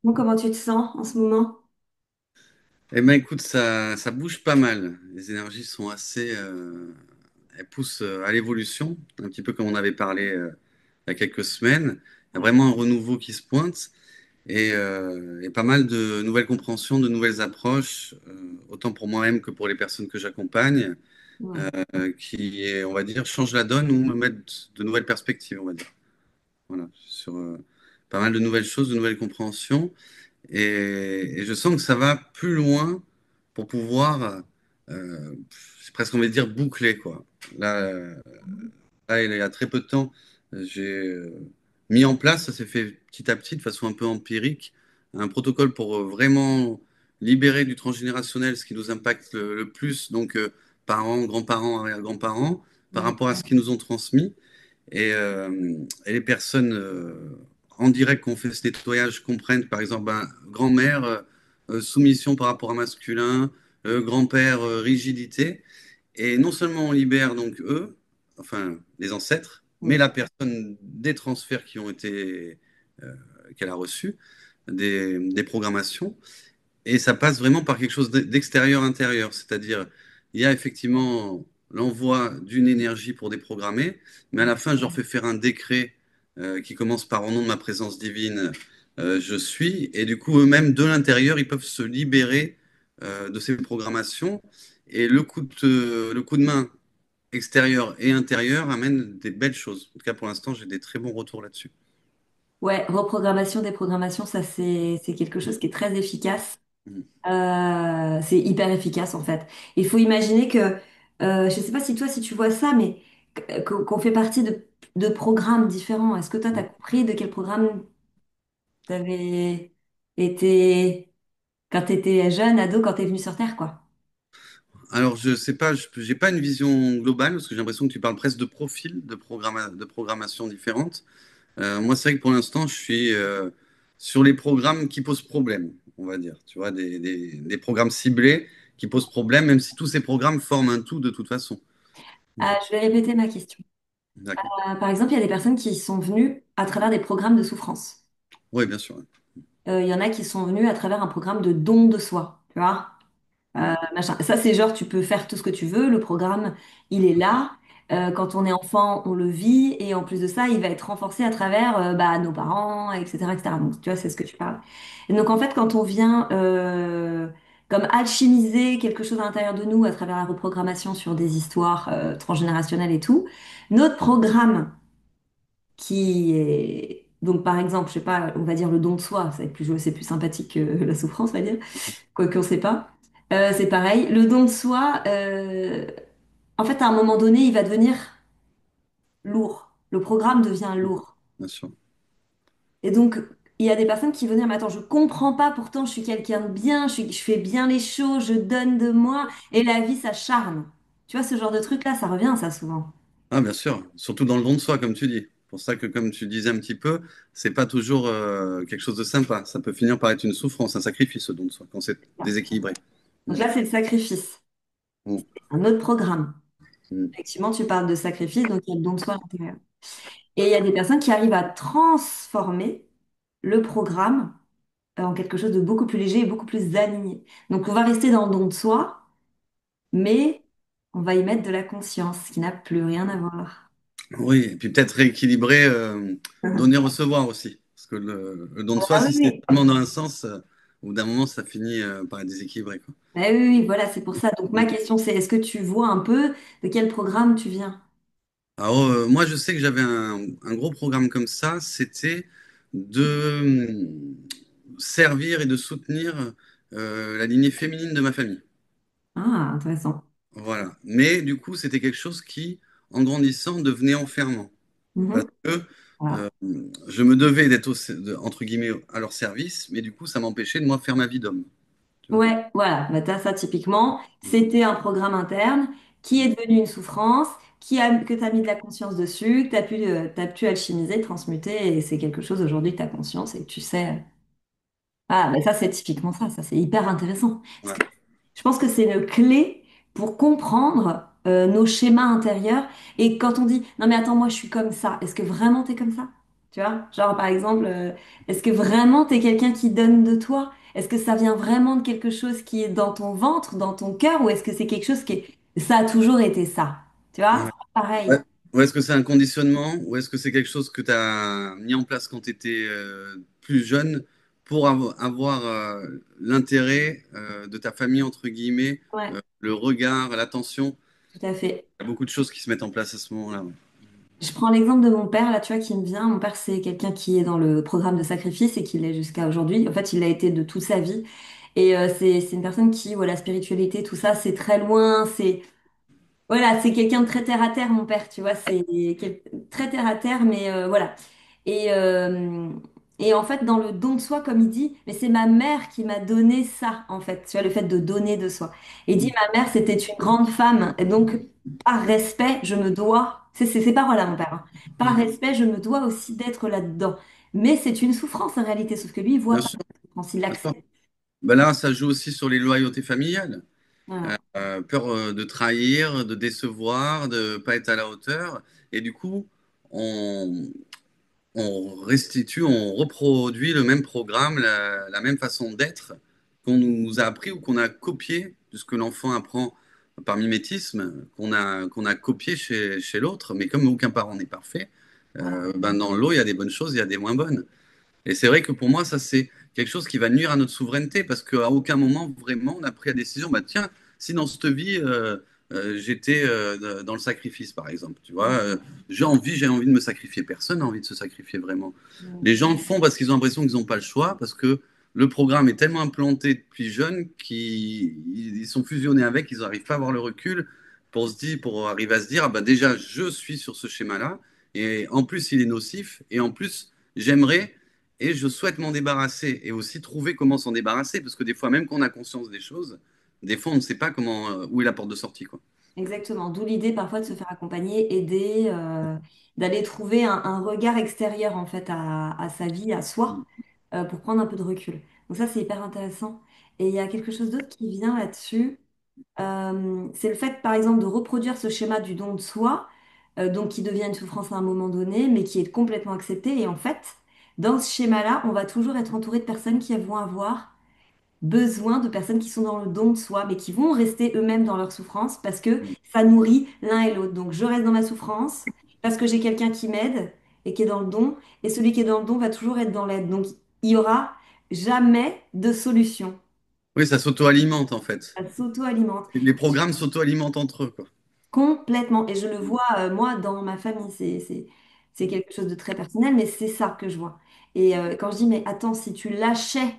Bon, comment tu te sens en ce moment? Eh ben écoute, ça bouge pas mal. Les énergies sont assez, elles poussent à l'évolution, un petit peu comme on avait parlé il y a quelques semaines. Il y a Ouais, vraiment un renouveau qui se pointe et pas mal de nouvelles compréhensions, de nouvelles approches, autant pour moi-même que pour les personnes que j'accompagne, ouais, qui, on va dire, changent la donne ou me mettent de nouvelles perspectives, on va dire. Voilà, sur pas mal de nouvelles choses, de nouvelles compréhensions. Et je sens que ça va plus loin pour pouvoir, j'ai presque envie de dire, boucler, quoi. Là, il y a très peu de temps, j'ai mis en place, ça s'est fait petit à petit, de façon un peu empirique, un protocole pour vraiment libérer du transgénérationnel ce qui nous impacte le plus, donc parents, grands-parents, arrière-grands-parents, par ouais. rapport à ce qu'ils nous ont transmis. Et les personnes en direct qu'on fait ce nettoyage comprennent, par exemple, ben, grand-mère, soumission par rapport à masculin, grand-père, rigidité. Et non seulement on libère donc eux, enfin les ancêtres, mais Mm. la personne des transferts qui ont été, qu'elle a reçus, des programmations. Et ça passe vraiment par quelque chose d'extérieur intérieur, c'est-à-dire il y a effectivement l'envoi d'une énergie pour déprogrammer, mais à la fin je leur fais faire un décret qui commence par au nom de ma présence divine, je suis, et du coup eux-mêmes de l'intérieur ils peuvent se libérer de ces programmations, et le coup de main extérieur et intérieur amène des belles choses. En tout cas pour l'instant j'ai des très bons retours là-dessus. Ouais, reprogrammation, déprogrammation, ça c'est quelque chose qui est très efficace. Mm. C'est hyper efficace en fait. Il faut imaginer que, je sais pas si toi si tu vois ça, mais qu'on fait partie de programmes différents. Est-ce que toi t'as compris de quel programme t'avais été quand t'étais jeune, ado, quand t'es venu sur Terre, quoi? Alors, je sais pas, j'ai pas une vision globale parce que j'ai l'impression que tu parles presque de profils de programmation différentes. Moi, c'est vrai que pour l'instant, je suis sur les programmes qui posent problème, on va dire. Tu vois, des programmes ciblés qui posent problème, même si tous ces programmes forment un tout de toute façon. Je vais répéter ma question. D'accord. Par exemple, il y a des personnes qui sont venues à travers des programmes de souffrance. Oui, bien sûr. Il y en a qui sont venues à travers un programme de don de soi, tu vois. Machin. Ça, c'est genre, tu peux faire tout ce que tu veux, le programme, il est là. Quand on est enfant, on le vit, et en plus de ça, il va être renforcé à travers bah, nos parents, etc., etc. Donc, tu vois, c'est ce que tu parles. Et donc, en fait, quand on vient comme alchimiser quelque chose à l'intérieur de nous à travers la reprogrammation sur des histoires transgénérationnelles et tout, notre programme qui est donc par exemple, je sais pas, on va dire le don de soi, c'est plus sympathique que la souffrance, on va dire, quoique on sait pas. C'est pareil, le don de soi, en fait, à un moment donné, il va devenir lourd. Le programme devient lourd. Bien sûr. Et donc, il y a des personnes qui vont dire, mais attends, je comprends pas, pourtant je suis quelqu'un de bien, je fais bien les choses, je donne de moi, et la vie s'acharne. Tu vois, ce genre de truc-là, ça revient, ça, souvent. Ah, bien sûr. Surtout dans le don de soi, comme tu dis. Pour ça que, comme tu disais un petit peu, c'est pas toujours quelque chose de sympa. Ça peut finir par être une souffrance, un sacrifice, ce don de soi, quand c'est déséquilibré. Donc Mm. là, c'est le sacrifice. Mm. Un autre programme. Mm. Effectivement, tu parles de sacrifice, donc il y a le don de soi à l'intérieur. Et il y a des personnes qui arrivent à transformer le programme en quelque chose de beaucoup plus léger et beaucoup plus aligné. Donc on va rester dans le don de soi, mais on va y mettre de la conscience, qui n'a plus rien à voir. Oui, et puis peut-être rééquilibrer, donner-recevoir aussi. Parce que le don de soi, Ah si oui, c'est oui. seulement dans un sens, au bout d'un moment, ça finit par être déséquilibré, quoi. Ah oui, oui, voilà, c'est pour ça. Donc ma Mm. question c'est, est-ce que tu vois un peu de quel programme tu viens? Alors, moi, je sais que j'avais un gros programme comme ça, c'était de servir et de soutenir la lignée féminine de ma famille. Ah, intéressant. Voilà. Mais du coup, c'était quelque chose qui, en grandissant, devenait enfermant. Parce Mhm. que Voilà. euh, je me devais d'être, entre guillemets, à leur service, mais du coup, ça m'empêchait de moi faire ma vie d'homme. Tu vois. Ouais, voilà. Bah, ça, typiquement, c'était un programme interne qui est devenu une souffrance, que tu as mis de la conscience dessus, que t'as pu alchimiser, transmuter, et c'est quelque chose aujourd'hui que tu as conscience et que tu sais. Ah, mais ça, c'est typiquement ça, c'est hyper intéressant. Parce Ouais. que je pense que c'est une clé pour comprendre nos schémas intérieurs. Et quand on dit, non mais attends, moi je suis comme ça, est-ce que vraiment tu es comme ça? Tu vois? Genre, par exemple, est-ce que vraiment tu es quelqu'un qui donne de toi? Est-ce que ça vient vraiment de quelque chose qui est dans ton ventre, dans ton cœur, ou est-ce que c'est quelque chose qui est... Ça a toujours été ça. Tu vois? Ouais. C'est pas Ouais. pareil. Ou est-ce que c'est un conditionnement, ou est-ce que c'est quelque chose que tu as mis en place quand tu étais plus jeune pour avoir l'intérêt de ta famille, entre guillemets, Ouais, le regard, l'attention? tout à fait. Il y a beaucoup de choses qui se mettent en place à ce moment-là. Ouais. Je prends l'exemple de mon père, là, tu vois, qui me vient. Mon père, c'est quelqu'un qui est dans le programme de sacrifice et qui l'est jusqu'à aujourd'hui. En fait, il l'a été de toute sa vie. Et c'est une personne qui, voilà, la spiritualité, tout ça, c'est très loin. C'est voilà, c'est quelqu'un de très terre à terre, mon père, tu vois, c'est très terre à terre, mais voilà. Et, euh, et en fait, dans le don de soi, comme il dit, mais c'est ma mère qui m'a donné ça, en fait, tu vois, le fait de donner de soi. Et il dit, ma mère, c'était une grande femme, et donc, par respect, je me dois, c'est ces paroles-là, mon père, hein. Par Mhm. respect, je me dois aussi d'être là-dedans. Mais c'est une souffrance, en réalité, sauf que lui, il voit Bien pas sûr, la souffrance, il d'accord. l'accepte. Ben là, ça joue aussi sur les loyautés familiales. Voilà. Peur de trahir, de décevoir, de pas être à la hauteur. Et du coup, on, on restitue, on reproduit le même programme, la même façon d'être qu'on nous a appris ou qu'on a copié, de ce que l'enfant apprend par mimétisme, qu'on a copié chez l'autre. Mais comme aucun parent n'est parfait, ben dans l'eau, il y a des bonnes choses, il y a des moins bonnes. Et c'est vrai que pour moi, ça, c'est quelque chose qui va nuire à notre souveraineté parce qu'à aucun moment, vraiment, on a pris la décision, bah, tiens, si dans cette vie, j'étais dans le sacrifice, par exemple, tu vois, j'ai envie de me sacrifier. Personne n'a envie de se sacrifier vraiment. Mm. Les gens le font parce qu'ils ont l'impression qu'ils n'ont pas le choix, parce que le programme est tellement implanté depuis jeune qu'ils sont fusionnés avec, ils n'arrivent pas à avoir le recul pour arriver à se dire, ah bah déjà, je suis sur ce schéma-là, et en plus, il est nocif, et en plus, j'aimerais et je souhaite m'en débarrasser et aussi trouver comment s'en débarrasser parce que des fois, même quand on a conscience des choses, des fois, on ne sait pas comment, où est la porte de sortie, quoi. Exactement. D'où l'idée parfois de se faire accompagner, aider, d'aller trouver un regard extérieur en fait à sa vie, à soi, pour prendre un peu de recul. Donc ça, c'est hyper intéressant. Et il y a quelque chose d'autre qui vient là-dessus. C'est le fait, par exemple, de reproduire ce schéma du don de soi, donc qui devient une souffrance à un moment donné, mais qui est complètement accepté. Et en fait, dans ce schéma-là, on va toujours être entouré de personnes qui vont avoir besoin de personnes qui sont dans le don de soi, mais qui vont rester eux-mêmes dans leur souffrance parce que ça nourrit l'un et l'autre. Donc je reste dans ma souffrance parce que j'ai quelqu'un qui m'aide et qui est dans le don, et celui qui est dans le don va toujours être dans l'aide. Donc il y aura jamais de solution. Oui, ça s'auto-alimente en fait. Ça s'auto-alimente Les programmes s'auto-alimentent entre eux, quoi. complètement. Et je le vois, moi, dans ma famille, c'est quelque chose de très personnel, mais c'est ça que je vois. Et quand je dis, mais attends, si tu lâchais,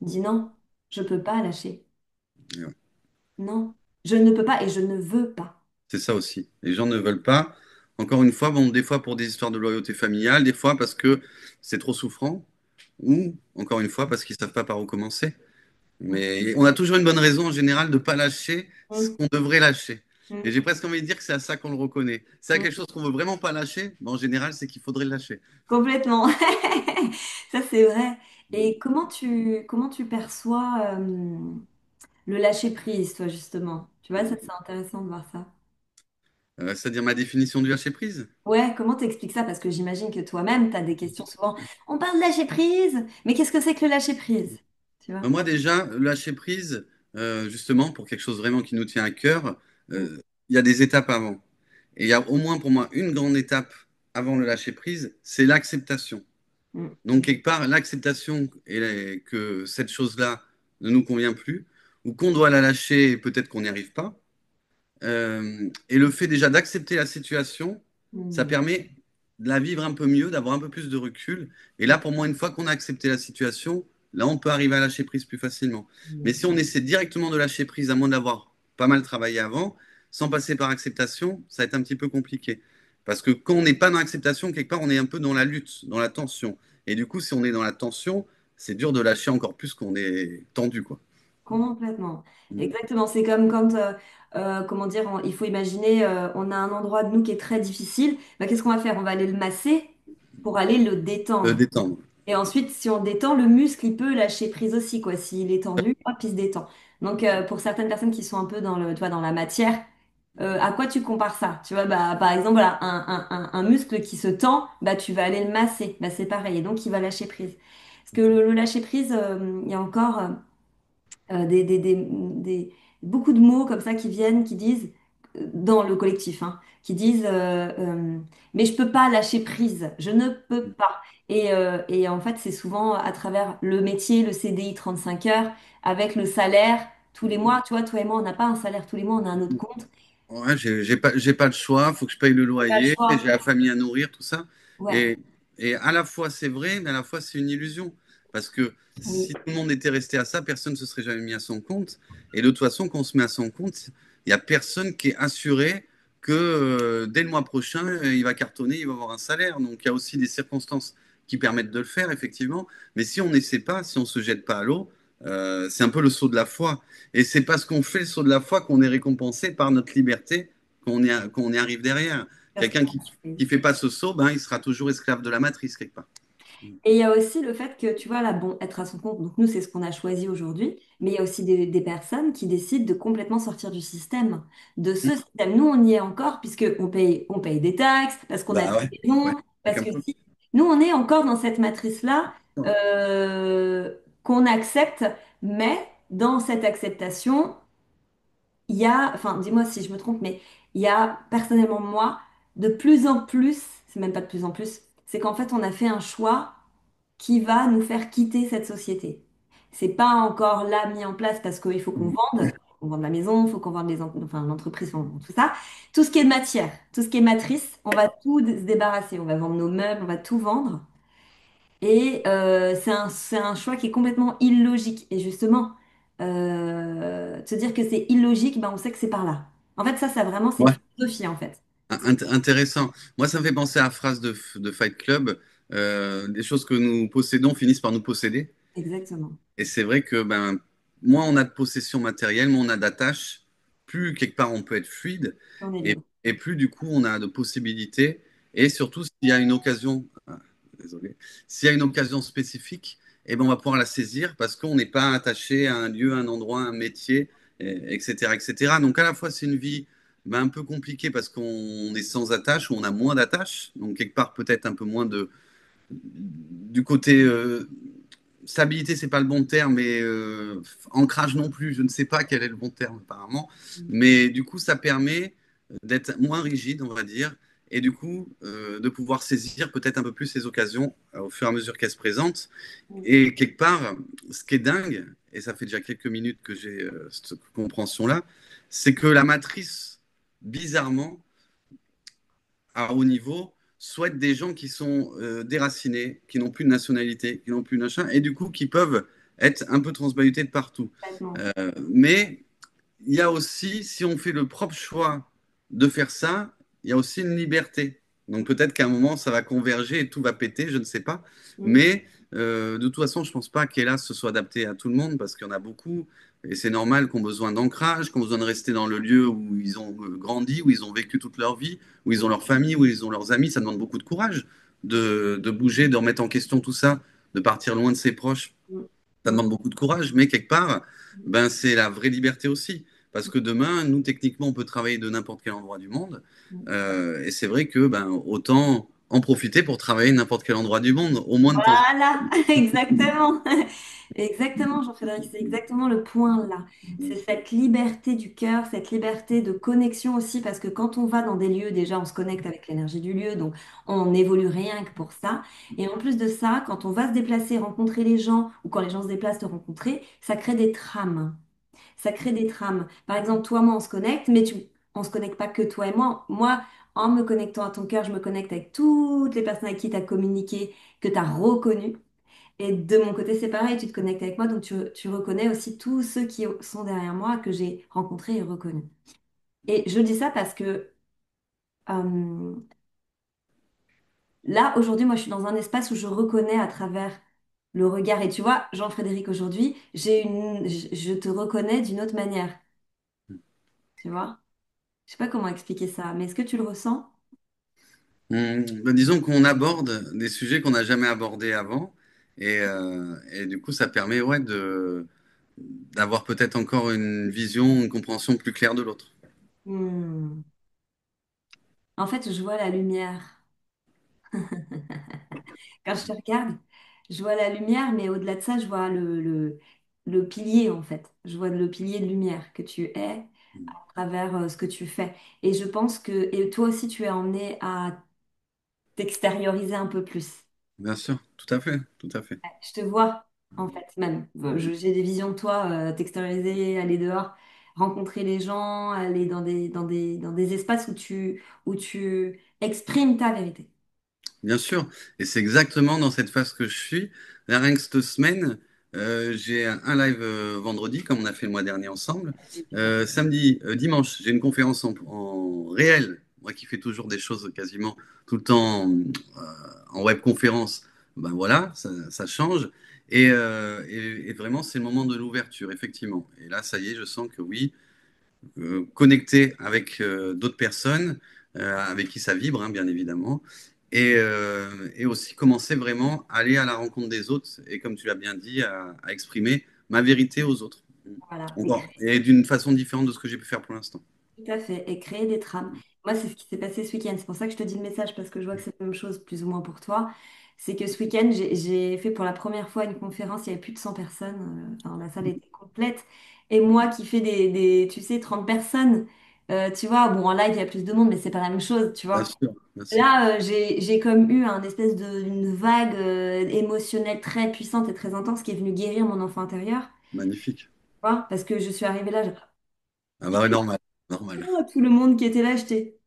dis non, je peux pas lâcher. Et ouais. Non, je ne peux pas et je ne veux pas. C'est ça aussi. Les gens ne veulent pas. Encore une fois, bon, des fois pour des histoires de loyauté familiale, des fois parce que c'est trop souffrant, ou encore une fois parce qu'ils savent pas par où commencer. Mais on a toujours une bonne raison en général de ne pas lâcher ce Mm, qu'on devrait lâcher. Et mm, j'ai presque envie de dire que c'est à ça qu'on le reconnaît. C'est à mm. quelque chose qu'on veut vraiment pas lâcher, mais en général, c'est qu'il faudrait le lâcher. Complètement. Ça, c'est vrai. Et comment tu perçois le lâcher-prise, toi, justement? Tu vois, ça, c'est intéressant de voir ça. C'est-à-dire ma définition du lâcher prise. Ouais, comment t'expliques ça? Parce que j'imagine que toi-même, tu as des questions souvent. On parle de lâcher-prise, mais qu'est-ce que c'est que le lâcher-prise? Tu vois? Moi déjà, le lâcher prise, justement, pour quelque chose vraiment qui nous tient à cœur, Mm, il y a des étapes avant. Et il y a au moins pour moi une grande étape avant le lâcher prise, c'est l'acceptation. mm, Donc, quelque part, l'acceptation que cette chose-là ne nous convient plus, ou qu'on doit la lâcher et peut-être qu'on n'y arrive pas. Et le fait déjà d'accepter la situation, ça mm, permet de la vivre un peu mieux, d'avoir un peu plus de recul. Et là, pour moi, une fois qu'on a accepté la situation, là, on peut arriver à lâcher prise plus facilement. Mais mm. si on essaie directement de lâcher prise, à moins de l'avoir pas mal travaillé avant, sans passer par acceptation, ça va être un petit peu compliqué. Parce que quand on n'est pas dans l'acceptation, quelque part, on est un peu dans la lutte, dans la tension. Et du coup, si on est dans la tension, c'est dur de lâcher encore plus qu'on est tendu, quoi. Complètement. Exactement. C'est comme quand, comment dire, il faut imaginer, on a un endroit de nous qui est très difficile. Bah, qu'est-ce qu'on va faire? On va aller le masser pour aller le détendre. Détendre. Et ensuite, si on détend, le muscle, il peut lâcher prise aussi, quoi. S'il est tendu, hop, il se détend. Donc, pour certaines personnes qui sont un peu dans le, tu vois, dans la matière, À quoi tu compares ça? Tu vois, bah, par exemple, voilà, un muscle qui se tend, bah, tu vas aller le masser. Bah, c'est pareil. Et donc, il va lâcher prise. Parce que le lâcher prise, il y a encore beaucoup de mots comme ça qui viennent, qui disent, dans le collectif, hein, qui disent, mais je peux pas lâcher prise. Je ne peux pas. Et en fait, c'est souvent à travers le métier, le CDI 5 heures, avec le salaire tous les mois. Tu vois, toi et moi, on n'a pas un salaire tous les mois, on a un autre compte. Ouais, j'ai pas le choix, faut que je paye le C'est pas le loyer, j'ai choix. la famille à nourrir, tout ça. Ouais, Et, et à la fois c'est vrai, mais à la fois c'est une illusion. Parce que si oui, tout le monde était resté à ça, personne ne se serait jamais mis à son compte. Et de toute façon, quand on se met à son compte, il n'y a personne qui est assuré que dès le mois prochain, il va cartonner, il va avoir un salaire. Donc il y a aussi des circonstances qui permettent de le faire, effectivement. Mais si on n'essaie pas, si on se jette pas à l'eau, c'est un peu le saut de la foi. Et c'est parce qu'on fait le saut de la foi qu'on est récompensé par notre liberté, qu'on y arrive derrière. parce que Quelqu'un qui fait pas ce saut, ben, il sera toujours esclave de la matrice quelque part. et il y a aussi le fait que, tu vois, là, bon, être à son compte, donc nous, c'est ce qu'on a choisi aujourd'hui, mais il y a aussi des personnes qui décident de complètement sortir du système, de Mm. ce système. Nous, on y est encore, puisque on paye des taxes, parce qu'on a Bah des ouais, ouais, maisons, parce chacun que peut. si. Nous, on est encore dans cette matrice-là qu'on accepte, mais dans cette acceptation, il y a, enfin, dis-moi si je me trompe, mais il y a, personnellement, moi, de plus en plus, c'est même pas de plus en plus, c'est qu'en fait, on a fait un choix qui va nous faire quitter cette société. C'est pas encore là mis en place parce qu'il faut qu'on vende la maison, il faut qu'on vende enfin, l'entreprise, on vend tout ça. Tout ce qui est de matière, tout ce qui est matrice, on va tout se débarrasser. On va vendre nos meubles, on va tout vendre. Et c'est un choix qui est complètement illogique. Et justement, se dire que c'est illogique, ben on sait que c'est par là. En fait, ça vraiment, c'est une Ouais, philosophie, en fait. intéressant. Moi, ça me fait penser à la phrase de Fight Club, des choses que nous possédons finissent par nous posséder. Exactement. Et c'est vrai que ben, moins on a de possession matérielle, moins on a d'attaches, plus quelque part on peut être fluide, On est libre. et plus du coup on a de possibilités. Et surtout, s'il y a une occasion, désolé, s'il y a une occasion spécifique, eh ben, on va pouvoir la saisir parce qu'on n'est pas attaché à un lieu, un endroit, un métier, etc., etc. Donc à la fois c'est une vie ben, un peu compliquée parce qu'on est sans attache ou on a moins d'attaches, donc quelque part peut-être un peu moins de du côté stabilité, c'est pas le bon terme, mais ancrage non plus, je ne sais pas quel est le bon terme apparemment. Mais du coup, ça permet d'être moins rigide, on va dire, et du coup, de pouvoir saisir peut-être un peu plus ces occasions au fur et à mesure qu'elles se présentent. Et quelque part, ce qui est dingue, et ça fait déjà quelques minutes que j'ai cette compréhension-là, c'est que la matrice, bizarrement, à haut niveau souhaitent des gens qui sont déracinés, qui n'ont plus de nationalité, qui n'ont plus de machin, et du coup qui peuvent être un peu transbahutés de partout. Complètement. Mais il y a aussi, si on fait le propre choix de faire ça, il y a aussi une liberté. Donc peut-être qu'à un moment, ça va converger et tout va péter, je ne sais pas. Mm. Mais de toute façon, je ne pense pas qu'Hélas se soit adapté à tout le monde parce qu'il y en a beaucoup. Et c'est normal qu'on ait besoin d'ancrage, qu'on ait besoin de rester dans le lieu où ils ont grandi, où ils ont vécu toute leur vie, où ils ont leur famille, où ils ont leurs amis. Ça demande beaucoup de courage de bouger, de remettre en question tout ça, de partir loin de ses proches. Mm. Ça demande beaucoup de courage, mais quelque part, ben, c'est la vraie liberté aussi. Parce que demain, nous, techniquement, on peut travailler de n'importe quel endroit du monde. Mm. Et c'est vrai que ben, autant en profiter pour travailler de n'importe quel endroit du monde, au moins de temps en Voilà, exactement. Exactement, Jean-Frédéric, c'est exactement le point là. C'est cette liberté du cœur, cette liberté de connexion aussi, parce que quand on va dans des lieux, déjà, on se connecte avec l'énergie du lieu, donc on n'évolue rien que pour ça. Et en plus de ça, quand on va se déplacer, rencontrer les gens, ou quand les gens se déplacent te rencontrer, ça crée des trames. Ça crée des trames. Par exemple, toi, moi, on se connecte, mais on se connecte pas que toi et moi. Moi, en me connectant à ton cœur, je me connecte avec toutes les personnes avec qui tu as communiqué, que tu as reconnues. Et de mon côté, c'est pareil, tu te connectes avec moi, donc tu reconnais aussi tous ceux qui sont derrière moi, que j'ai rencontrés et reconnus. Et je dis ça parce que euh, là, aujourd'hui, moi, je suis dans un espace où je reconnais à travers le regard. Et tu vois, Jean-Frédéric, aujourd'hui, je te reconnais d'une autre manière. Tu vois? Je sais pas comment expliquer ça, mais est-ce que tu le ressens? Ben, disons qu'on aborde des sujets qu'on n'a jamais abordés avant. Et du coup, ça permet ouais, d'avoir peut-être encore une vision, une compréhension plus claire de l'autre. Hmm. En fait, je vois la lumière. Quand je te regarde, je vois la lumière, mais au-delà de ça, je vois le pilier, en fait. Je vois le pilier de lumière que tu es à travers ce que tu fais. Et je pense que, et toi aussi, tu es emmené à t'extérioriser un peu plus. Bien sûr, tout à fait, tout à fait. Je te vois, en fait, même. J'ai des visions de toi, t'extérioriser, aller dehors, rencontrer les gens, aller dans des espaces où tu exprimes ta vérité. Bien sûr, et c'est exactement dans cette phase que je suis. Là, rien que cette semaine, j'ai un live vendredi, comme on a fait le mois dernier ensemble. J'ai vu ça. Samedi, dimanche, j'ai une conférence en réel. Moi qui fais toujours des choses quasiment tout le temps en web conférence, ben voilà, ça change. Et vraiment, c'est le moment de l'ouverture, effectivement. Et là, ça y est, je sens que oui, connecter avec d'autres personnes avec qui ça vibre, hein, bien évidemment, et aussi commencer vraiment à aller à la rencontre des autres et, comme tu l'as bien dit, à exprimer ma vérité aux autres. Voilà. Encore. Et d'une façon différente de ce que j'ai pu faire pour l'instant. Tout à fait, et créer des trames. Moi, c'est ce qui s'est passé ce week-end. C'est pour ça que je te dis le message, parce que je vois que c'est la même chose, plus ou moins pour toi. C'est que ce week-end, j'ai fait pour la première fois une conférence, il y avait plus de 100 personnes, enfin, la salle était complète. Et moi qui fais tu sais, 30 personnes, tu vois, bon, en live, il y a plus de monde, mais c'est pas la même chose, tu Bien vois. sûr, bien sûr. Là, j'ai comme eu un espèce une vague émotionnelle très puissante et très intense qui est venue guérir mon enfant intérieur, tu Magnifique. vois, parce que je suis arrivée là, Ah bah ouais, normal, normal. tout le monde qui était là, j'étais.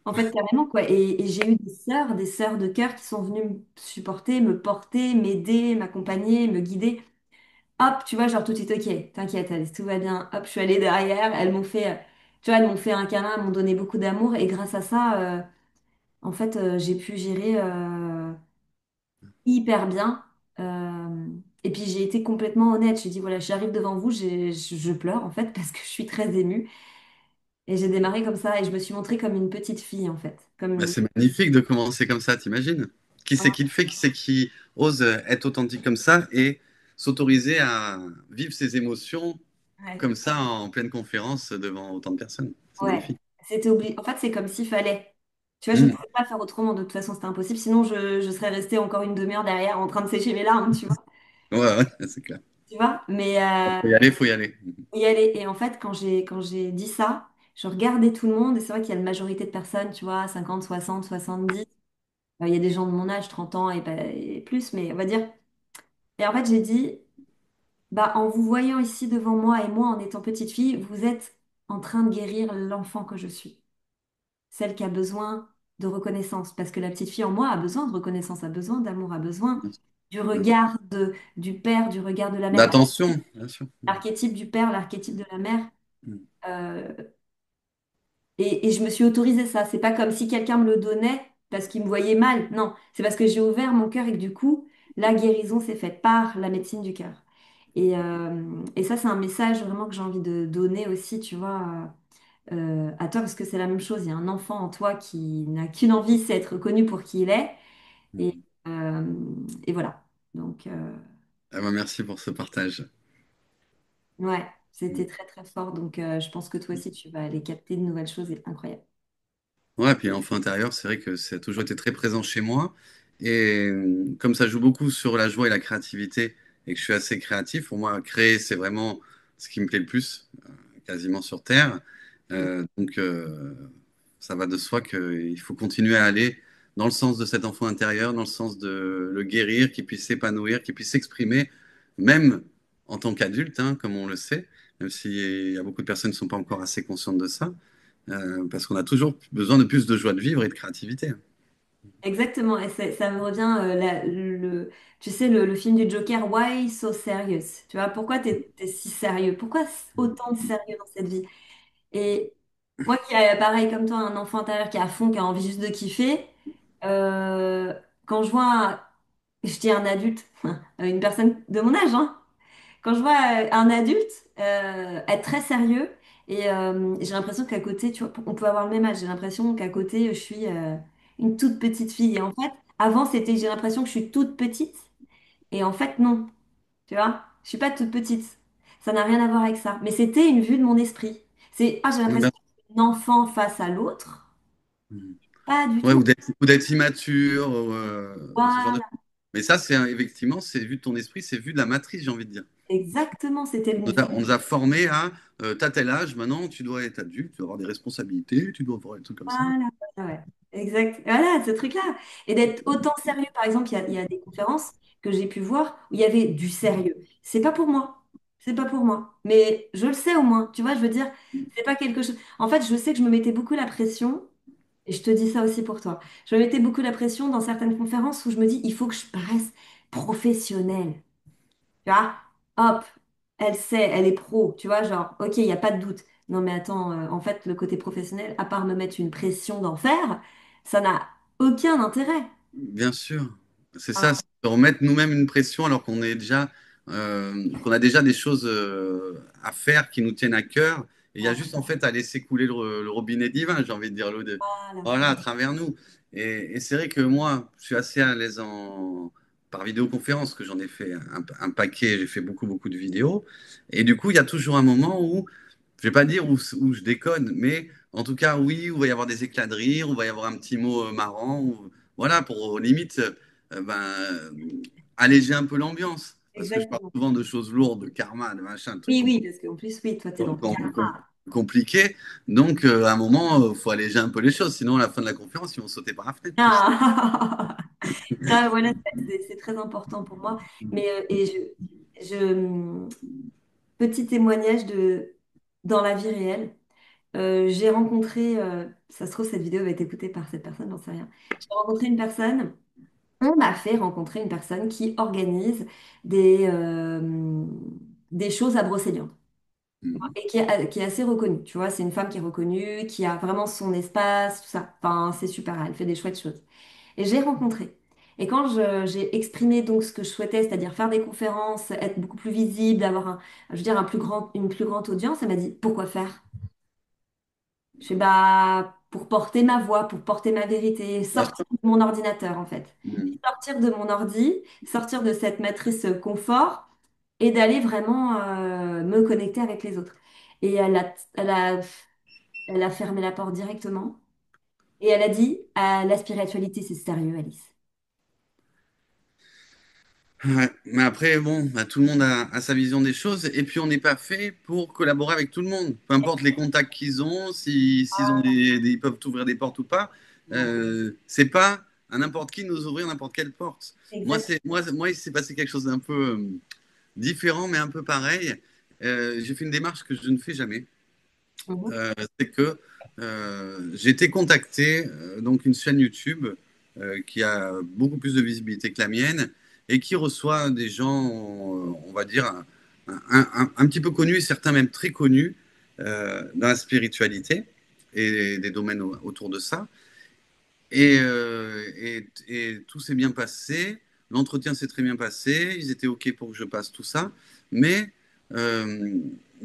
En fait, carrément, quoi. Et j'ai eu des sœurs de cœur qui sont venues me supporter, me porter, m'aider, m'accompagner, me guider. Hop, tu vois, genre tout de suite, ok, t'inquiète, Alice, tout va bien. Hop, je suis allée derrière, elles m'ont fait, tu vois, elles m'ont fait un câlin, elles m'ont donné beaucoup d'amour. Et grâce à ça, en fait, j'ai pu gérer hyper bien. Euh, et puis j'ai été complètement honnête. J'ai dit, voilà, j'arrive devant vous, je pleure, en fait, parce que je suis très émue. Et j'ai démarré comme ça, et je me suis montrée comme une petite fille, en fait. Bah, Comme... c'est magnifique de commencer comme ça, t'imagines? Qui c'est qui le fait? Qui c'est qui ose être authentique comme ça et s'autoriser à vivre ses émotions Ouais. comme ça en pleine conférence devant autant de personnes? C'est Ouais, magnifique. c'était obligé. En fait, c'est comme s'il fallait. Tu vois, je ne Mm. pouvais pas faire autrement. De toute façon, c'était impossible. Sinon, je serais restée encore une demi-heure derrière en train de sécher mes larmes, tu vois. Ouais, ouais, c'est clair. Tu vois? Mais Faut y aller, faut y aller. faut y aller. Et en fait, quand j'ai dit ça, je regardais tout le monde. Et c'est vrai qu'il y a une majorité de personnes, tu vois, 50, 60, 70. Il y a des gens de mon âge, 30 ans et plus, mais on va dire. Et en fait, j'ai dit, bah, en vous voyant ici devant moi et moi en étant petite fille, vous êtes en train de guérir l'enfant que je suis. Celle qui a besoin de reconnaissance, parce que la petite fille en moi a besoin de reconnaissance, a besoin d'amour, a besoin du Bien sûr. regard du père, du regard de la mère, D'attention, bien sûr. l'archétype du père, l'archétype de la mère. Mm. euh, et je me suis autorisée ça. C'est pas comme si quelqu'un me le donnait parce qu'il me voyait mal. Non, c'est parce que j'ai ouvert mon cœur et que du coup, la guérison s'est faite par la médecine du cœur. Et ça, c'est un message vraiment que j'ai envie de donner aussi, tu vois, à toi, parce que c'est la même chose. Il y a un enfant en toi qui n'a qu'une envie, c'est être reconnu pour qui il est. Et, Mm. euh, et voilà. Donc, Ah bah, merci pour ce partage. ouais, Mm. c'était très, très fort. Donc, je pense que toi aussi, tu vas aller capter de nouvelles choses et incroyables. Ouais, puis l'enfant intérieur, c'est vrai que ça a toujours été très présent chez moi. Et comme ça joue beaucoup sur la joie et la créativité, et que je suis assez créatif, pour moi, créer, c'est vraiment ce qui me plaît le plus, quasiment sur Terre. Mm. Donc, ça va de soi qu'il faut continuer à aller dans le sens de cet enfant intérieur, dans le sens de le guérir, qu'il puisse s'épanouir, qu'il puisse s'exprimer, même en tant qu'adulte, hein, comme on le sait, même s'il y a beaucoup de personnes qui ne sont pas encore assez conscientes de ça, parce qu'on a toujours besoin de plus de joie de vivre et de créativité. Exactement. Et ça me revient, tu sais, le film du Joker, Why so serious? Tu vois, pourquoi t'es si sérieux? Pourquoi autant de sérieux dans cette vie? Et moi qui ai, pareil comme toi, un enfant intérieur qui est à fond, qui a envie juste de kiffer, euh, quand je vois, je dis un adulte, une personne de mon âge, hein, quand je vois un adulte être très sérieux, et j'ai l'impression qu'à côté, tu vois, on peut avoir le même âge, j'ai l'impression qu'à côté, je suis une toute petite fille. Et en fait, avant, j'ai l'impression que je suis toute petite, et en fait, non, tu vois, je suis pas toute petite. Ça n'a rien à voir avec ça. Mais c'était une vue de mon esprit. J'ai Oui, l'impression bien. enfant face à l'autre. Mhm. Pas du Ouais, tout. ou d'être immature, ou ce genre de Voilà, choses. Mais ça, c'est effectivement, c'est vu de ton esprit, c'est vu de la matrice, j'ai envie de dire. exactement, c'était le On niveau. nous a formés à, t'as tel âge, maintenant tu dois être adulte, tu dois avoir des responsabilités, tu dois avoir des trucs comme ça. Voilà, voilà, ouais. Exact. Voilà, ce truc-là. Et d'être autant sérieux, par exemple, il y a des conférences que j'ai pu voir où il y avait du sérieux. C'est pas pour moi. C'est pas pour moi. Mais je le sais au moins. Tu vois, je veux dire, c'est pas quelque chose. En fait, je sais que je me mettais beaucoup la pression, et je te dis ça aussi pour toi. Je me mettais beaucoup la pression dans certaines conférences où je me dis, il faut que je paraisse professionnelle. Tu vois, hop, elle sait, elle est pro, tu vois, genre, ok, il n'y a pas de doute. Non, mais attends, en fait, le côté professionnel, à part me mettre une pression d'enfer, ça n'a aucun intérêt. Bien sûr, c'est ça, Ah, c'est de remettre nous-mêmes une pression alors qu'on est déjà, qu'on a déjà des choses à faire qui nous tiennent à cœur. Et il y a juste en fait à laisser couler le robinet divin, j'ai envie de dire, voilà. voilà, à travers nous. Et c'est vrai que moi, je suis assez à l'aise par vidéoconférence, que j'en ai fait un paquet, j'ai fait beaucoup, beaucoup de vidéos. Et du coup, il y a toujours un moment où je vais pas dire où je déconne, mais en tout cas, oui, où il va y avoir des éclats de rire, où il va y avoir un petit mot marrant, voilà, pour limite alléger un peu l'ambiance. Parce que je parle Exactement. souvent de choses lourdes, de karma, de machin, de trucs Oui, oui, parce qu'en plus, oui, toi, t'es dans le karma. compliqués. Donc, à un moment, il faut alléger un peu les choses. Sinon, à la fin de la conférence, ils vont sauter par la fenêtre, tous. Ah, ça, voilà, c'est très important pour moi. Mais, petit témoignage dans la vie réelle. J'ai rencontré, ça se trouve, cette vidéo va être écoutée par cette personne, j'en sais rien. J'ai rencontré une personne, on m'a fait rencontrer une personne qui organise des, euh, des choses à Brocéliande Mhm. et qui est assez reconnue. Tu vois, c'est une femme qui est reconnue, qui a vraiment son espace, tout ça. Enfin, c'est super, elle fait des chouettes choses. Et j'ai rencontré. Et quand j'ai exprimé donc ce que je souhaitais, c'est-à-dire faire des conférences, être beaucoup plus visible, avoir je veux dire, une plus grande audience, elle m'a dit, pourquoi faire? Je fais bah pour porter ma voix, pour porter ma vérité, Bien sortir sûr. de mon ordinateur en fait. Mhm. Sortir de mon ordi, sortir de cette matrice confort et d'aller vraiment me connecter avec les autres. Et elle a fermé la porte directement et elle a dit la spiritualité c'est sérieux, Alice. Ouais. Mais après, bon, bah, tout le monde a sa vision des choses. Et puis, on n'est pas fait pour collaborer avec tout le monde. Peu importe les contacts qu'ils ont, s'ils ont ils peuvent ouvrir des portes ou pas. Voilà. C'est pas à n'importe qui de nous ouvrir n'importe quelle porte. Exact. Moi, il s'est passé quelque chose d'un peu différent, mais un peu pareil. J'ai fait une démarche que je ne fais jamais. Mhm. C'est que j'ai été contacté, donc une chaîne YouTube qui a beaucoup plus de visibilité que la mienne et qui reçoit des gens, on va dire, un petit peu connus, et certains même très connus dans la spiritualité et des domaines autour de ça. Et tout s'est bien passé. L'entretien s'est très bien passé. Ils étaient OK pour que je passe tout ça. Mais euh,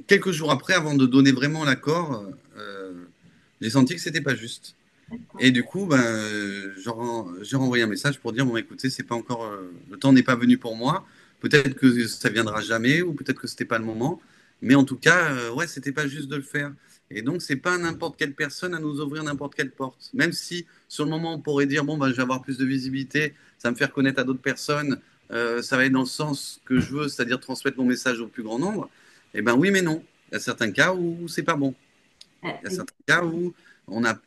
quelques jours après, avant de donner vraiment l'accord, j'ai senti que c'était pas juste. Et du coup, ben, j'ai renvoyé un message pour dire, bon, écoutez, c'est pas encore, le temps n'est pas venu pour moi. Peut-être que ça viendra jamais, ou peut-être que c'était pas le moment. Mais en tout cas, ouais, c'était pas juste de le faire. Et donc, c'est pas n'importe quelle personne à nous ouvrir n'importe quelle porte. Même si, sur le moment, on pourrait dire, bon, ben, je vais avoir plus de visibilité, ça va me faire connaître à d'autres personnes, ça va être dans le sens que je veux, c'est-à-dire transmettre mon message au plus grand nombre. Eh ben oui, mais non. Il y a certains cas où c'est pas bon. Il y a certains cas où on a,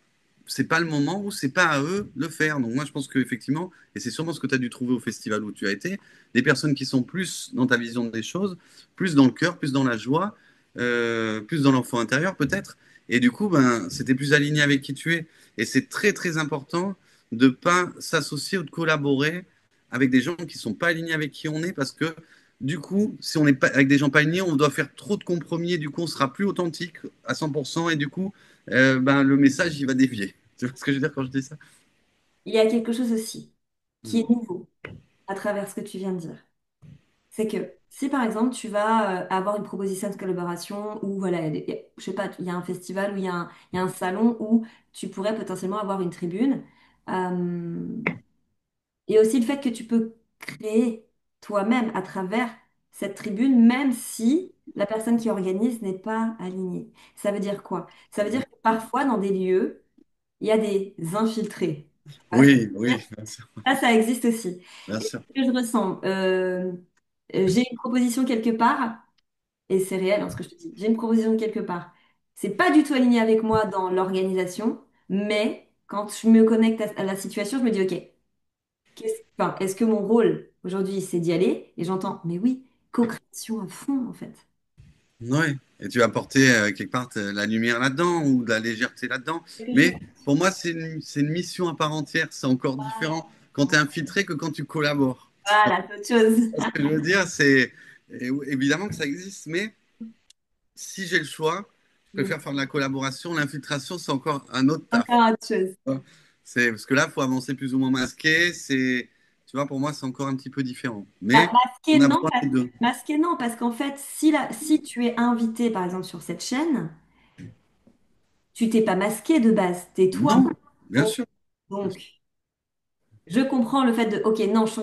c'est pas le moment, où c'est pas à eux de le faire. Donc moi, je pense qu'effectivement, et c'est sûrement ce que tu as dû trouver au festival où tu as été, des personnes qui sont plus dans ta vision des choses, plus dans le cœur, plus dans la joie, plus dans l'enfant intérieur peut-être. Et du coup, ben, c'était plus aligné avec qui tu es. Et c'est très très important de pas s'associer ou de collaborer avec des gens qui sont pas alignés avec qui on est, parce que du coup, si on est pas, avec des gens pas alignés, on doit faire trop de compromis et du coup, on sera plus authentique à 100% et du coup, ben, le message, il va dévier. Tu vois ce que je veux dire quand je dis ça? Il y a quelque chose aussi qui Mm. est nouveau à travers ce que tu viens de dire. C'est que si par exemple tu vas avoir une proposition de collaboration ou voilà, je sais pas, il y a un festival ou il y a un salon où tu pourrais potentiellement avoir une tribune, euh, et aussi le fait que tu peux créer toi-même à travers cette tribune, même si la personne qui organise n'est pas alignée. Ça veut dire quoi? Ça veut dire que parfois, dans des lieux, il y a des infiltrés. Ah, Oui, oui, bien sûr. ça existe aussi. Bien Et sûr. ce que je ressens, j'ai une proposition quelque part, et c'est réel hein, ce que je te dis, j'ai une proposition quelque part. C'est pas du tout aligné avec moi dans l'organisation, mais quand je me connecte à la situation, je me dis, OK, enfin, est-ce que mon rôle aujourd'hui, c'est d'y aller? Et j'entends, mais oui, co-création à fond, en fait. Oui. Et tu vas apporter quelque part la lumière là-dedans ou de la légèreté là-dedans. C'est que je- Mais pour moi, c'est une mission à part entière. C'est encore différent quand tu es infiltré que quand tu collabores. Voilà, c'est autre chose. Ce que je veux dire, c'est évidemment que ça existe, mais si j'ai le choix, je Hmm. préfère faire de la collaboration. L'infiltration, c'est encore un autre taf. Encore autre chose. C'est parce que là, il faut avancer plus ou moins masqué. C'est, tu vois, pour moi, c'est encore un petit peu différent. Bah, Mais on a besoin des deux. masqué, non, parce qu'en fait, si tu es invité, par exemple, sur cette chaîne, tu t'es pas masqué de base, t'es toi. Non, bien Donc, sûr. donc, je comprends le fait de, ok, non, je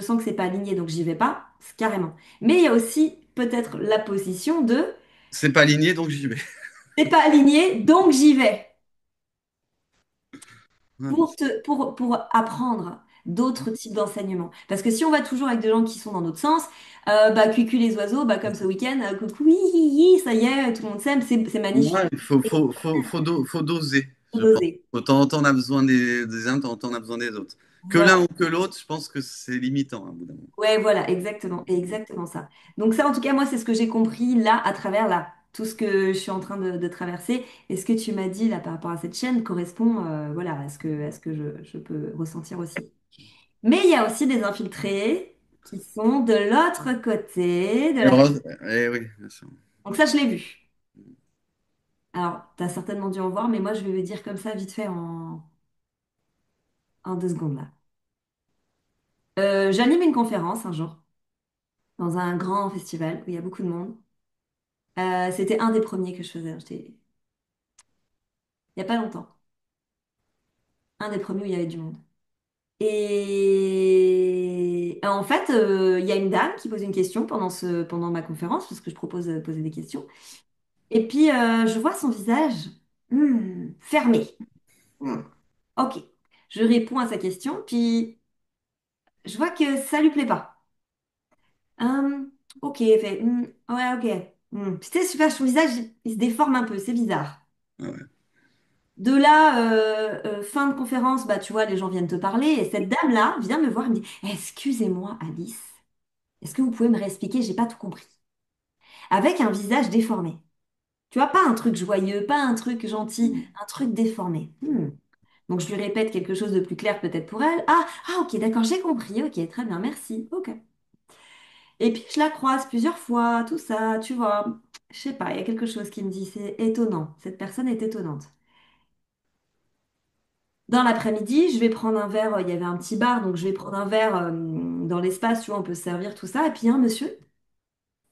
sens que c'est pas aligné, donc j'y vais pas, c'est carrément. Mais il y a aussi peut-être la position de, C'est pas aligné, donc j'y vais. c'est pas aligné, donc j'y vais. Ouais, mais Pour apprendre d'autres types d'enseignements. Parce que si on va toujours avec des gens qui sont dans notre sens, bah, cuicui les oiseaux, bah, comme ce week-end, coucou, hi, hi, hi, ça y est, tout le monde s'aime, c'est magnifique. ouais, il faut doser, Faut je pense. doser. De temps en temps, on a besoin des uns, de temps en temps, on a besoin des autres. Que l'un Voilà. ou que l'autre, je pense que c'est limitant à bout d'un moment. Ouais, voilà, exactement, exactement ça. Donc ça, en tout cas, moi, c'est ce que j'ai compris là, à travers là, tout ce que je suis en train de traverser. Et ce que tu m'as dit là par rapport à cette chaîne correspond, voilà, à ce que je peux ressentir aussi. Mais il y a aussi des infiltrés qui sont de l'autre côté de Et la... oui, bien sûr. Donc ça, je l'ai vu. Alors, tu as certainement dû en voir, mais moi, je vais le dire comme ça, vite fait, en 2 secondes là. J'anime une conférence un jour dans un grand festival où il y a beaucoup de monde. C'était un des premiers que je faisais. Il n'y a pas longtemps. Un des premiers où il y avait du monde. Et en fait, il y a une dame qui pose une question pendant ma conférence, parce que je propose de poser des questions. Et puis, je vois son visage fermé. Hmm, ok. Je réponds à sa question, puis je vois que ça lui plaît pas. Ok, elle fait, ouais, ok. Puis, tu sais, je sais pas, son visage, il se déforme un peu, c'est bizarre. Ah ouais. De là, fin de conférence, bah, tu vois, les gens viennent te parler, et cette dame-là vient me voir et me dit, excusez-moi, Alice, est-ce que vous pouvez me réexpliquer? J'ai pas tout compris. Avec un visage déformé. Tu vois, pas un truc joyeux, pas un truc gentil, un truc déformé. Donc je lui répète quelque chose de plus clair peut-être pour elle. Ok, d'accord, j'ai compris. Ok, très bien, merci. Ok. Et puis je la croise plusieurs fois, tout ça, tu vois. Je sais pas, il y a quelque chose qui me dit, c'est étonnant. Cette personne est étonnante. Dans l'après-midi, je vais prendre un verre. Il y avait un petit bar, donc je vais prendre un verre dans l'espace, tu vois, on peut se servir tout ça. Et puis il y a un monsieur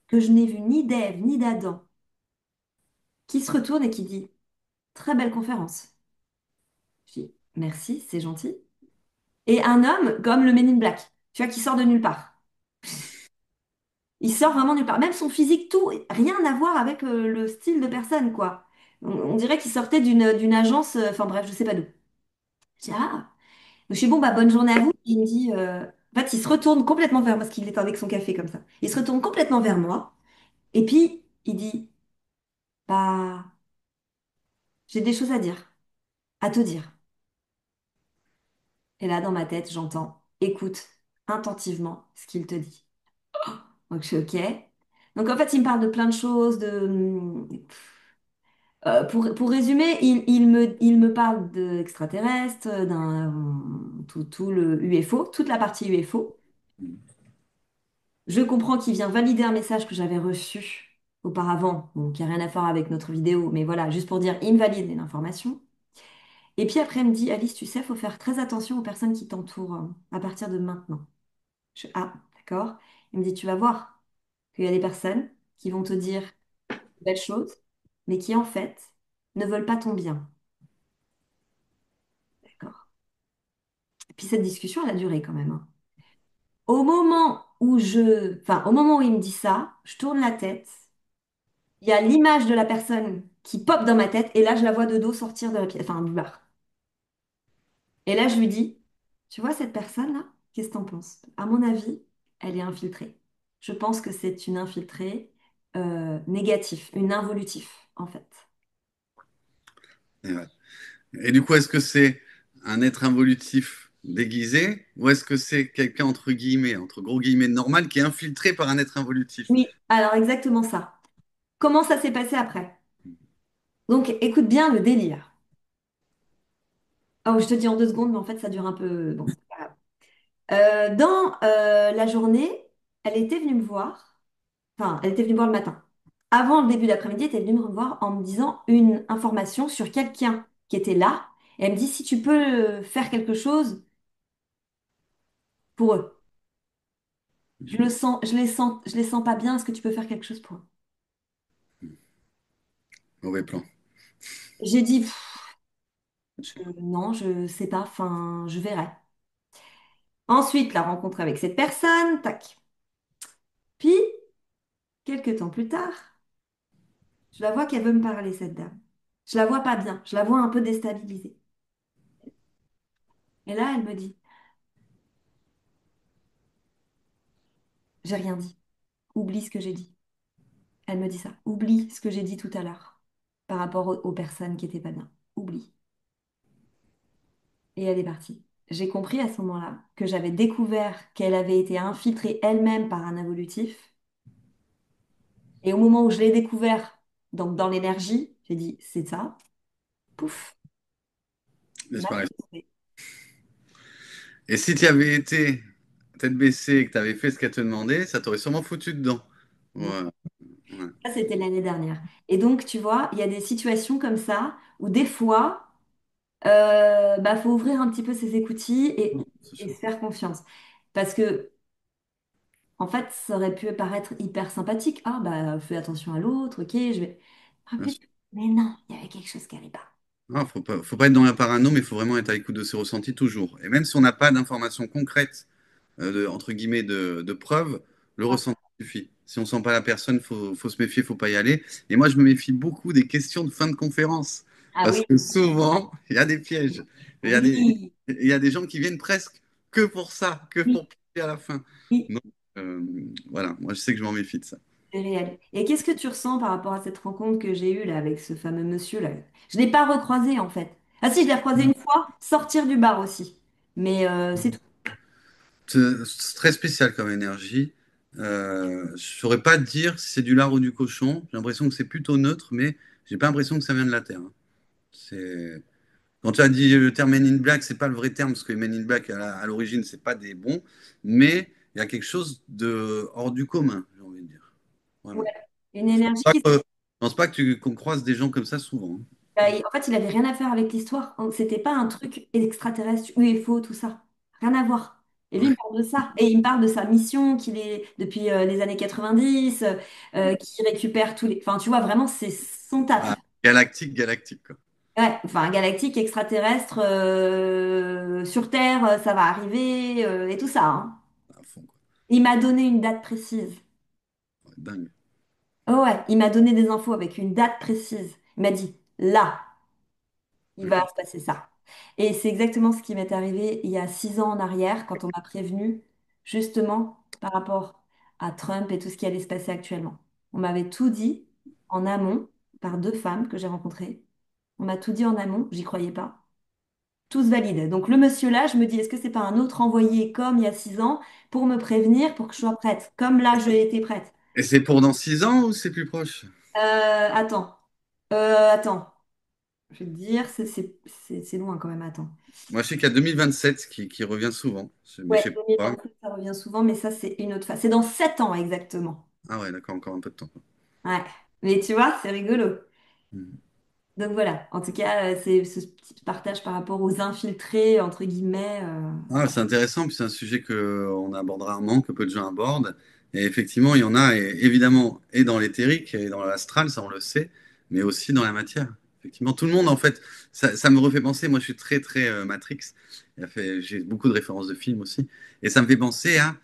que je n'ai vu ni d'Ève ni d'Adam qui se retourne et qui dit, très belle conférence. Je dis, merci, c'est gentil. Et un homme comme le Men in Black, tu vois, qui sort de nulle part. Il sort vraiment nulle part. Même son physique, tout, rien à voir avec le style de personne, quoi. On dirait qu'il sortait d'une agence, enfin bref, je sais pas d'où. Je dis, ah, je suis bon, bah bonne journée à vous. Il me dit, en fait, il se retourne complètement vers moi, parce qu'il était avec son café comme ça. Il se retourne complètement vers moi, et puis il dit, bah, j'ai des choses à dire, à te dire. Et là, dans ma tête, j'entends, écoute attentivement ce qu'il te dit. Donc je suis OK. Donc en fait, il me parle de plein de choses. Pour résumer, il me parle d'extraterrestres, tout le UFO, toute la partie UFO. Je comprends qu'il vient valider un message que j'avais reçu auparavant, donc qui n'a rien à faire avec notre vidéo, mais voilà, juste pour dire, il me valide une information. Et puis après, il me dit, Alice, tu sais, il faut faire très attention aux personnes qui t'entourent à partir de maintenant. D'accord. Il me dit, tu vas voir qu'il y a des personnes qui vont te dire belles choses, mais qui en fait ne veulent pas ton bien. D'accord. Et puis cette discussion, elle a duré quand même, hein. Au moment où il me dit ça, je tourne la tête il y a l'image de la personne qui pop dans ma tête, et là, je la vois de dos sortir de la pièce, enfin, du bar. Et là, je lui dis, tu vois cette personne-là? Qu'est-ce que t'en penses? À mon avis, elle est infiltrée. Je pense que c'est une infiltrée négative, une involutif, en fait. Et, ouais. Et du coup, est-ce que c'est un être involutif déguisé ou est-ce que c'est quelqu'un entre gros guillemets normal qui est infiltré par un être involutif? Oui, alors exactement ça. Comment ça s'est passé après? Donc, écoute bien le délire. Oh, je te dis en 2 secondes, mais en fait, ça dure un peu. Bon, c'est pas grave. Dans la journée, elle était venue me voir. Enfin, elle était venue me voir le matin. Avant le début d'après-midi, elle était venue me voir en me disant une information sur quelqu'un qui était là. Et elle me dit, si tu peux faire quelque chose pour eux. Je les sens pas bien. Est-ce que tu peux faire quelque chose pour eux? Mauvais plan. J'ai dit, non, je sais pas. Enfin, je verrai. Ensuite, la rencontre avec cette personne, tac. Puis, quelques temps plus tard, je la vois qu'elle veut me parler, cette dame. Je la vois pas bien. Je la vois un peu déstabilisée. Et là, elle me dit, j'ai rien dit. Oublie ce que j'ai dit. Elle me dit ça. Oublie ce que j'ai dit tout à l'heure par rapport aux personnes qui étaient pas bien. Oublie. Et elle est partie. J'ai compris à ce moment-là que j'avais découvert qu'elle avait été infiltrée elle-même par un involutif. Et au moment où je l'ai découvert, donc dans l'énergie, j'ai dit, c'est ça. Pouf, là, Disparaît. j'ai trouvé. Et si tu avais été tête baissée et que tu avais fait ce qu'elle te demandait, ça t'aurait sûrement foutu dedans. Mm. Ouais, ouais, Ça, c'était l'année dernière. Et donc, tu vois, il y a des situations comme ça où des fois, bah, faut ouvrir un petit peu ses écoutilles c'est et sûr. se faire confiance. Parce que en fait, ça aurait pu paraître hyper sympathique. Ah, bah, fais attention à l'autre, ok, je vais. Ah, Bien sûr. mais non, il y avait quelque chose qui n'allait pas. Ah, faut pas être dans la parano, mais il faut vraiment être à l'écoute de ses ressentis toujours. Et même si on n'a pas d'informations concrètes, entre guillemets, de preuves, le Ah, ressenti suffit. Si on sent pas la personne, faut se méfier, faut pas y aller. Et moi, je me méfie beaucoup des questions de fin de conférence. ah Parce oui, que souvent, il y a des pièges. Il y a oui, il y a des gens qui viennent presque que pour ça, que oui, pour piquer à la fin. oui, Donc, voilà, moi, je sais que je m'en méfie de ça. c'est réel. Et qu'est-ce que tu ressens par rapport à cette rencontre que j'ai eue là avec ce fameux monsieur là? Je ne l'ai pas recroisé en fait. Ah si, je l'ai recroisé une fois, sortir du bar aussi. Mais c'est tout. C'est très spécial comme énergie. Je saurais pas te dire si c'est du lard ou du cochon. J'ai l'impression que c'est plutôt neutre, mais j'ai pas l'impression que ça vient de la Terre, hein. C'est Quand tu as dit le terme Men in Black, c'est pas le vrai terme parce que les Men in Black à l'origine c'est pas des bons, mais il y a quelque chose de hors du commun, j'ai envie de dire. Ouais. Vraiment. Une Je pense énergie pas qui je pense pas que qu'on croise des gens comme ça souvent, hein. bah, en fait, il avait rien à faire avec l'histoire. C'était pas un truc extraterrestre, UFO, tout ça. Rien à voir. Et lui, il Ouais. me parle de ça. Et il me parle de sa mission qu'il est depuis les années 90, qui récupère tous les. Enfin, tu vois, vraiment, c'est son Ah, taf. galactique, galactique quoi. Ouais, enfin, galactique, extraterrestre, sur Terre, ça va arriver, et tout ça, hein. À fond quoi. Il m'a donné une date précise. Ouais, dingue. Oh ouais, il m'a donné des infos avec une date précise. Il m'a dit, là. Il va D'accord. se passer ça. Et c'est exactement ce qui m'est arrivé il y a 6 ans en arrière, quand on m'a prévenu, justement, par rapport à Trump et tout ce qui allait se passer actuellement. On m'avait tout dit en amont par 2 femmes que j'ai rencontrées. On m'a tout dit en amont, j'y croyais pas. Tous valides. Donc le monsieur là, je me dis, est-ce que c'est pas un autre envoyé comme il y a 6 ans pour me prévenir, pour que je sois prête, comme là je été prête. Et c'est pour dans 6 ans ou c'est plus proche? Attends. Attends. Je vais te dire, c'est loin quand même, attends. Moi, je sais qu'il y a 2027 qui revient souvent, mais je Ouais, sais pas. 2027, ça revient souvent, mais ça, c'est une autre phase. C'est dans 7 ans exactement. Ah ouais, d'accord, encore un peu de temps. Ouais. Mais tu vois, c'est rigolo. Mhm. Donc voilà, en tout cas, c'est ce petit partage par rapport aux infiltrés, entre guillemets. Ah, c'est intéressant, puis c'est un sujet qu'on aborde rarement, que peu de gens abordent. Et effectivement, il y en a, évidemment, et dans l'éthérique, et dans l'astral, ça on le sait, mais aussi dans la matière. Effectivement, tout le monde, en fait, ça me refait penser, moi je suis très, très Matrix, j'ai beaucoup de références de films aussi, et ça me fait penser à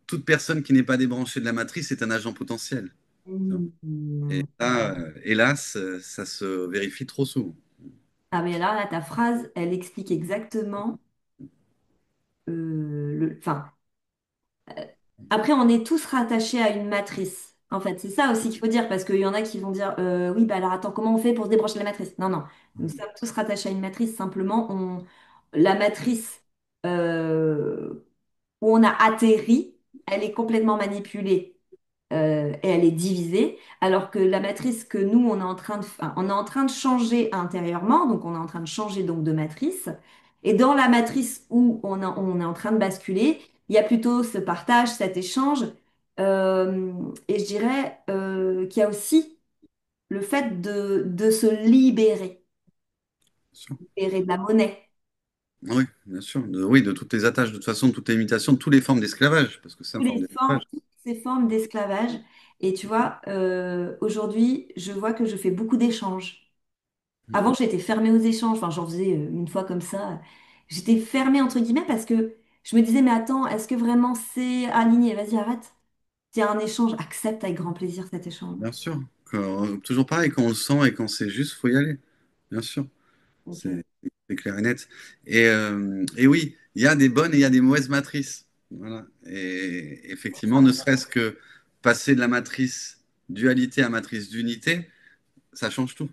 toute personne qui n'est pas débranchée de la matrice est un agent potentiel. Et Hmm. là, hélas, ça se vérifie trop souvent. Ah mais alors là, ta phrase, elle explique exactement enfin, après, on est tous rattachés à une matrice. En fait, c'est ça aussi qu'il faut dire, parce qu'il y en a qui vont dire, oui, bah alors attends, comment on fait pour se débrancher de la matrice? Non, non, nous sommes tous rattachés à une matrice. Simplement, la matrice euh, où on a atterri, elle est complètement manipulée et elle est divisée, alors que la matrice que nous, on est en train enfin, on est en train de changer intérieurement, donc on est en train de changer donc de matrice, et dans la matrice où on est en train de basculer, il y a plutôt ce partage, cet échange, et je dirais qu'il y a aussi le fait de se Bien sûr. libérer de la monnaie, Oui, bien sûr. Oui, de toutes les attaches, de toute façon, toutes les imitations, toutes les formes d'esclavage, parce que c'est une forme d'esclavage. toutes ces formes d'esclavage. Et tu vois, aujourd'hui, je vois que je fais beaucoup d'échanges. Avant, j'étais fermée aux échanges. Enfin, j'en faisais une fois comme ça. J'étais fermée entre guillemets parce que je me disais, mais attends, est-ce que vraiment c'est aligné? Vas-y, arrête. S'il y a un échange, accepte avec grand plaisir cet échange. Bien sûr. Toujours pareil, quand on le sent et quand c'est juste, faut y aller. Bien sûr. Ok. C'est clair et net. Et oui, il y a des bonnes et il y a des mauvaises matrices. Voilà. Et effectivement, ne serait-ce que passer de la matrice dualité à matrice d'unité, ça change tout.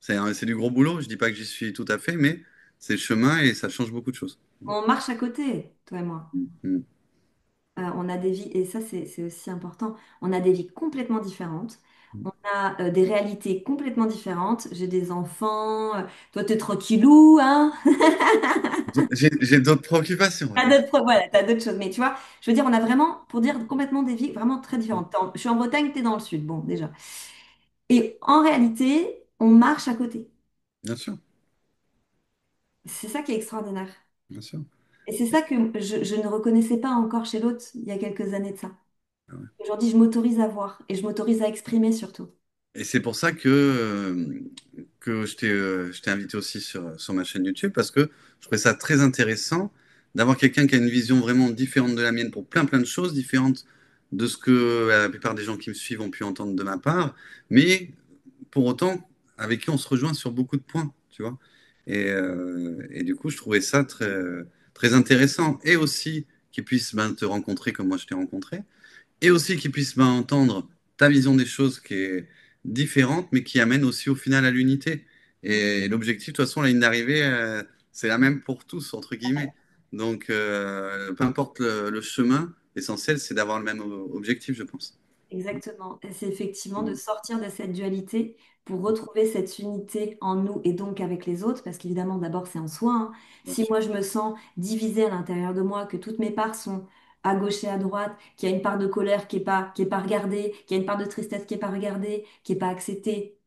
C'est du gros boulot. Je dis pas que j'y suis tout à fait, mais c'est le chemin et ça change beaucoup de choses. On marche à côté, toi et moi. Mm. On a des vies, et ça c'est aussi important, on a des vies complètement différentes. On a des réalités complètement différentes. J'ai des enfants, toi t'es tranquillou, hein? J'ai d'autres préoccupations, on va T'as dire. d'autres, voilà, t'as d'autres choses. Mais tu vois, je veux dire, on a vraiment, pour dire complètement des vies vraiment très différentes. Je suis en Bretagne, t'es dans le sud, bon, déjà. Et en réalité, on marche à côté. Bien sûr, C'est ça qui est extraordinaire. bien sûr. Et c'est ça que je ne reconnaissais pas encore chez l'autre il y a quelques années de ça. Ah ouais. Aujourd'hui, je m'autorise à voir et je m'autorise à exprimer surtout. Et c'est pour ça que je t'ai invité aussi sur ma chaîne YouTube, parce que je trouvais ça très intéressant d'avoir quelqu'un qui a une vision vraiment différente de la mienne pour plein de choses, différentes de ce que la plupart des gens qui me suivent ont pu entendre de ma part, mais pour autant, avec qui on se rejoint sur beaucoup de points, tu vois. Et du coup, je trouvais ça très intéressant. Et aussi qu'ils puissent ben, te rencontrer comme moi je t'ai rencontré, et aussi qu'ils puissent ben, entendre ta vision des choses qui est différente, mais qui amène aussi au final à l'unité. Et l'objectif, de toute façon, la ligne d'arrivée, c'est la même pour tous, entre guillemets. Donc, peu importe le chemin, l'essentiel, c'est d'avoir le même objectif, je pense. Exactement. Et c'est effectivement de Mm. sortir de cette dualité pour retrouver cette unité en nous et donc avec les autres, parce qu'évidemment, d'abord, c'est en soi, hein. Bien Si sûr. moi, je me sens divisée à l'intérieur de moi, que toutes mes parts sont à gauche et à droite, qu'il y a une part de colère qui est pas regardée, qu'il y a une part de tristesse qui est pas regardée, qui est pas acceptée,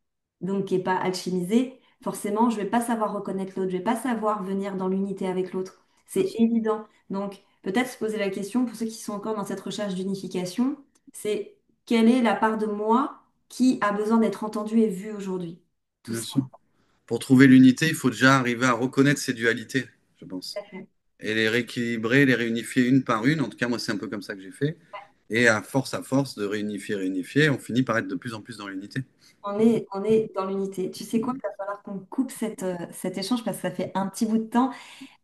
donc qui est pas alchimisée, forcément, je vais pas savoir reconnaître l'autre, je vais pas savoir venir dans l'unité avec l'autre. Bien C'est sûr. évident. Donc, peut-être se poser la question, pour ceux qui sont encore dans cette recherche d'unification, c'est quelle est la part de moi qui a besoin d'être entendue et vue aujourd'hui? Tout Bien ça. sûr. Pour trouver l'unité, il faut déjà arriver à reconnaître ces dualités, je Tout pense. à fait. Et les rééquilibrer, les réunifier une par une. En tout cas, moi, c'est un peu comme ça que j'ai fait. Et à force de réunifier, on finit par être de plus en plus dans l'unité. On est dans l'unité. Tu sais quoi? Il va falloir qu'on coupe cet échange parce que ça fait un petit bout de temps.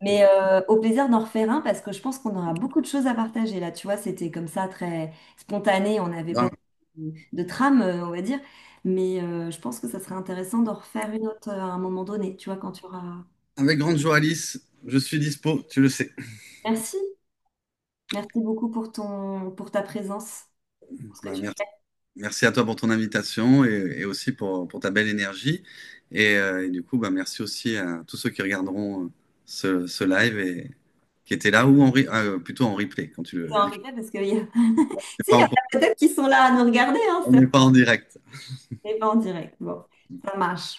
Mais au plaisir d'en refaire un parce que je pense qu'on aura beaucoup de choses à partager là. Tu vois, c'était comme ça très spontané. On n'avait pas Ah, de trame, on va dire. Mais je pense que ça serait intéressant d'en refaire une autre à un moment donné. Tu vois, quand tu auras. avec grande joie, Alice, je suis dispo, tu le sais. Merci. Merci beaucoup pour pour ta présence, pour ce que Bah, tu merci, fais. merci à toi pour ton invitation et aussi pour ta belle énergie. Et du coup, bah, merci aussi à tous ceux qui regarderont ce live et qui étaient là ou plutôt en replay quand tu C'est un le regret parce qu'il y a... c'est Si, pas il y en encore- a peut-être qui sont là à nous regarder, hein, on n'est pas en direct. c'est pas en direct. Bon, ça marche.